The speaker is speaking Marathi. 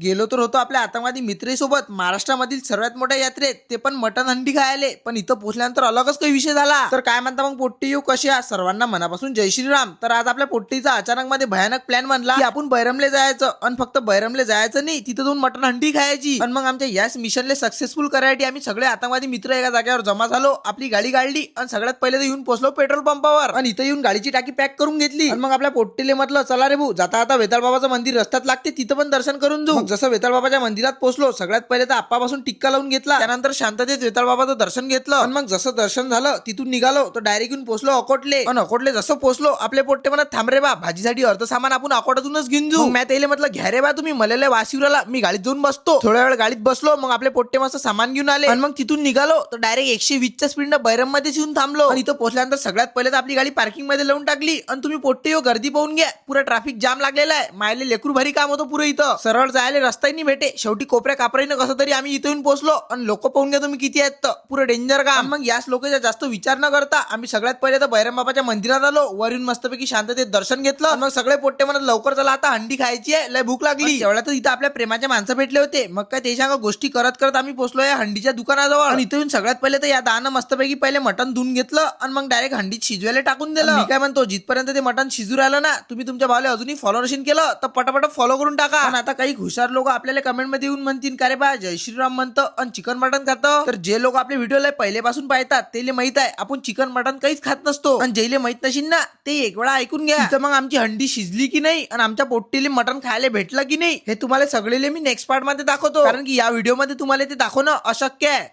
गेलो तर होतो आपल्या आतंकवादी मित्रेसोबत महाराष्ट्रामधील सर्वात मोठ्या यात्रेत, ते पण मटन हंडी खायले. पण इथं पोहोचल्यानंतर अलगच काही विषय झाला. तर काय म्हणता मग पोट्टी येऊ कशी आहात? सर्वांना मनापासून जय श्रीराम. तर आज आपल्या पोट्टीचा अचानक मध्ये भयानक प्लॅन बनला की आपण बैरमले जायचं, आणि फक्त बैरमले जायचं नाही, तिथं जाऊन मटन हंडी खायची. आणि मग आमच्या याच मिशनले सक्सेसफुल करायसाठी आम्ही सगळे आतंकवादी मित्र एका जागेवर जमा झालो, आपली गाडी काढली आणि सगळ्यात पहिले तर येऊन पोहोचलो पेट्रोल पंपावर. आणि इथं येऊन गाडीची टाकी पॅक करून घेतली. आणि मग आपल्या पोट्टीले म्हटलं चला रे भाऊ, जाता आता वेताळ बाबाचं मंदिर रस्त्यात लागते, तिथं पण दर्शन करून जाऊ. जसं वेताळ बाबाच्या मंदिरात पोहोचलो, सगळ्यात पहिले तर आप्पापासून टिक्का लावून घेतला, त्यानंतर शांततेत वेताळ बाबाचं दर्शन घेतलं. आणि मग जसं दर्शन झालं तिथून निघालो तर डायरेक्ट येऊन पोहोचलो अकोटले. आणि अकोटले जसं पोहोचलो, आपले पोट्टे म्हणत थांब रे बा, भाजीसाठी अर्ध सामान आपण अकोटातूनच घेऊन जाऊ. मग त्याला म्हटलं घ्या रे बा तुम्ही, मला वाशिवराला, मी गाडीत जाऊन बसतो. थोड्या वेळ गाडीत बसलो, मग आपले पोट्टे मस्त सामान घेऊन आले. आणि मग तिथून निघालो तर डायरेक्ट 120च्या स्पीडनं बैरम मध्ये येऊन थांबलो. आणि इथं पोहोचल्यानंतर सगळ्यात पहिले तर आपली गाडी पार्किंग मध्ये लावून टाकली. आणि तुम्ही पोट्टे गर्दी पाहून घ्या, पुरा ट्रॅफिक जाम लागलेला आहे. मायले लेकरू भारी काम होतं पुरे इथं, सरळ जायला रस्ताही नाही भेटे. शेवटी कोपऱ्या कापराईनं कसं तरी आम्ही इथं येऊन पोहोचलो. आणि लोक पाहून घ्या तुम्ही किती आहेत, पुरे डेंजर काम. मग याच लोकांचा जास्त विचार न करता आम्ही सगळ्यात पहिले तर बैरम बाबाच्या मंदिरात आलो. वरून मस्तपैकी शांततेत दर्शन घेतलं. मग सगळे पोट्टे म्हणत लवकर चला, आता हंडी खायची आहे, लय भूक लागली. तेवढ्या तर इथं आपल्या प्रेमाच्या माणसं भेटले होते. मग काय ते सांगा गोष्टी करत करत आम्ही पोहोचलो या हंडीच्या दुकानाजवळ. आणि इथं येऊन सगळ्यात पहिले तर या दानं मस्तपैकी पहिले मटण धुवून घेतलं आणि मग डायरेक्ट हंडीत शिजवायला टाकून दिलं. मी काय म्हणतो, जिथपर्यंत ते मटण शिजू राहिलं ना, तुम्ही तुमच्या भावाला अजूनही फॉलो नशीन केलं तर पटापट फॉलो करून टाका. आणि आता काही हुशार लोक आपल्याला कमेंट मध्ये येऊन म्हणतील का रे बा जय श्रीराम म्हणतं आणि चिकन मटन खातं. तर जे लोक आपल्या व्हिडिओला पहिलेपासून पाहतात त्याला माहित आहे आपण चिकन मटन काहीच खात नसतो. आणि जेले माहित नशील ना ते एक वेळा ऐकून घ्या. तर मग आमची हंडी शिजली की नाही आणि आमच्या पोट्टीले मटन खायला भेटलं की नाही, हे तुम्हाला सगळेले मी नेक्स्ट पार्ट मध्ये दाखवतो. कारण की या व्हिडिओ मध्ये तुम्हाला ते दाखवणं अशक्य आहे.